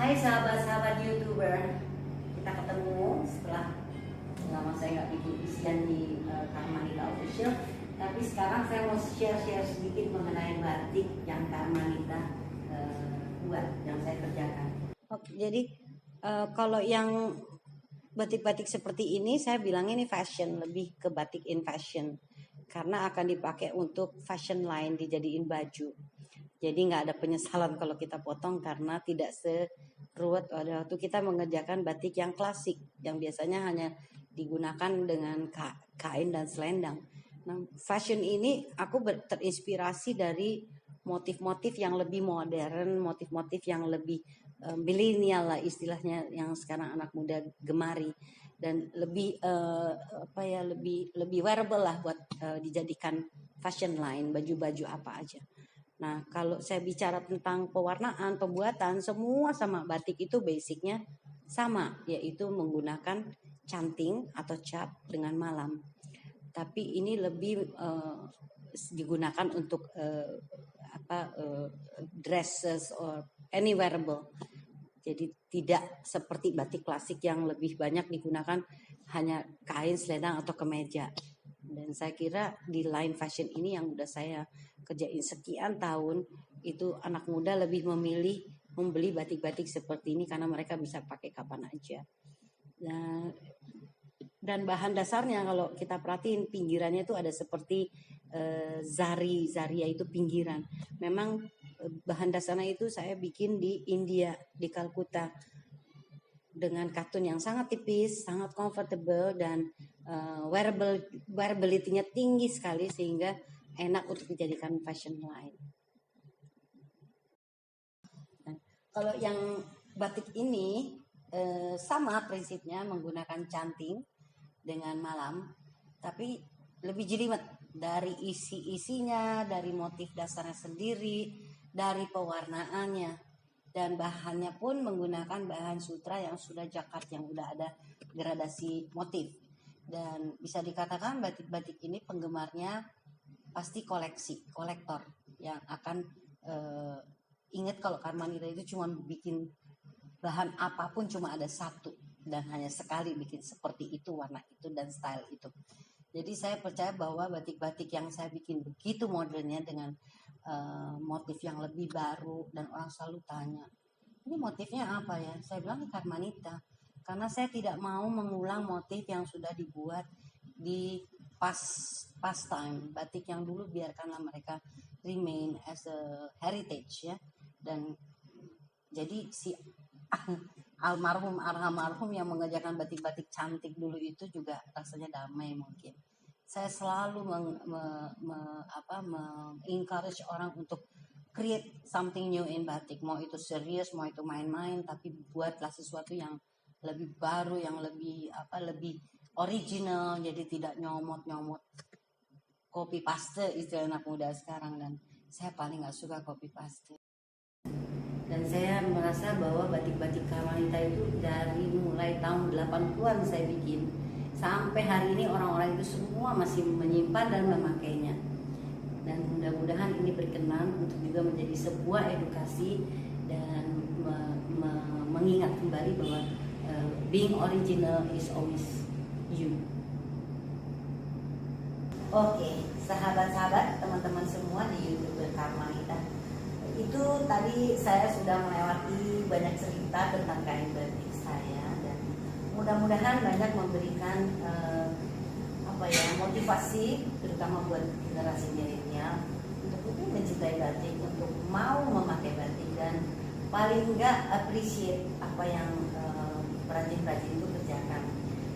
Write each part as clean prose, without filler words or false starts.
Hai sahabat-sahabat YouTuber, kita ketemu setelah lama saya nggak bikin isian di Karmanita Official. Tapi sekarang saya mau share sedikit mengenai batik yang Karmanita buat, yang saya kerjakan. Oke, jadi kalau yang batik-batik seperti ini saya bilang ini fashion, lebih ke batik in fashion karena akan dipakai untuk fashion line, dijadiin baju. Jadi nggak ada penyesalan kalau kita potong karena tidak seruwet waktu kita mengerjakan batik yang klasik yang biasanya hanya digunakan dengan kain dan selendang. Nah, fashion ini aku terinspirasi dari motif-motif yang lebih modern, motif-motif yang lebih milenial lah istilahnya yang sekarang anak muda gemari dan lebih lebih wearable lah buat dijadikan fashion line, baju-baju apa aja. Nah, kalau saya bicara tentang pewarnaan, pembuatan, semua sama batik itu basicnya sama, yaitu menggunakan canting atau cap dengan malam. Tapi ini lebih digunakan untuk dresses or any wearable. Jadi tidak seperti batik klasik yang lebih banyak digunakan hanya kain, selendang atau kemeja. Dan saya kira di line fashion ini yang udah saya kerjain sekian tahun, itu anak muda lebih memilih membeli batik-batik seperti ini karena mereka bisa pakai kapan aja. Nah, dan bahan dasarnya kalau kita perhatiin pinggirannya itu ada seperti zari yaitu pinggiran. Memang bahan dasarnya itu saya bikin di India, di Calcutta, dengan katun yang sangat tipis, sangat comfortable dan wearability-nya tinggi sekali sehingga enak untuk dijadikan fashion line. Nah, kalau yang batik ini sama prinsipnya menggunakan canting dengan malam, tapi lebih jelimet dari isi-isinya, dari motif dasarnya sendiri, dari pewarnaannya, dan bahannya pun menggunakan bahan sutra yang sudah jacquard, yang udah ada gradasi motif. Dan bisa dikatakan batik-batik ini penggemarnya pasti kolektor yang akan ingat kalau Karmanita itu cuma bikin bahan apapun cuma ada satu dan hanya sekali bikin seperti itu, warna itu dan style itu. Jadi saya percaya bahwa batik-batik yang saya bikin begitu modernnya dengan motif yang lebih baru, dan orang selalu tanya, ini motifnya apa ya? Saya bilang Karmanita, karena saya tidak mau mengulang motif yang sudah dibuat di past time. Batik yang dulu biarkanlah mereka remain as a heritage ya. Dan jadi si almarhum yang mengerjakan batik-batik cantik dulu itu juga rasanya damai mungkin. Saya selalu encourage orang untuk create something new in batik. Mau itu serius, mau itu main-main, tapi buatlah sesuatu yang lebih baru, yang lebih original, jadi tidak nyomot copy paste istilah anak muda sekarang, dan saya paling nggak suka copy paste. Dan saya merasa bahwa batik-batik Karmanita itu dari mulai tahun 80-an saya bikin sampai hari ini orang-orang itu semua masih menyimpan dan memakainya. Dan mudah-mudahan ini berkenan untuk juga menjadi sebuah edukasi dan mengingat kembali bahwa being original is always you. Oke, sahabat-sahabat, teman-teman semua di YouTube Karmanita, itu tadi saya sudah melewati banyak cerita tentang kain batik saya, dan mudah-mudahan banyak memberikan motivasi terutama buat generasi milenial untuk lebih mencintai batik, untuk mau memakai batik, dan paling enggak appreciate apa yang perajin-perajin itu kerjakan,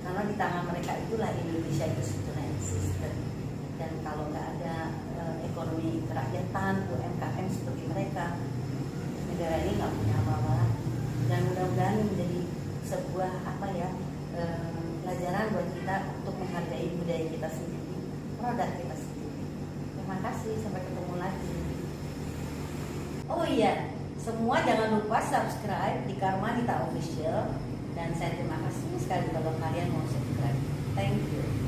karena di tangan mereka itulah Indonesia itu sebetulnya eksis. Dan kalau nggak ada ekonomi kerakyatan, UMKM seperti mereka, negara ini nggak punya apa-apa. Dan mudah-mudahan menjadi sebuah pelajaran buat kita untuk menghargai budaya kita sendiri, produk kita sendiri. Terima kasih, sampai ketemu lagi. Oh iya, semua jangan lupa subscribe di Karmanita Official, dan saya terima kasih sekali kalau kalian mau subscribe. Thank you.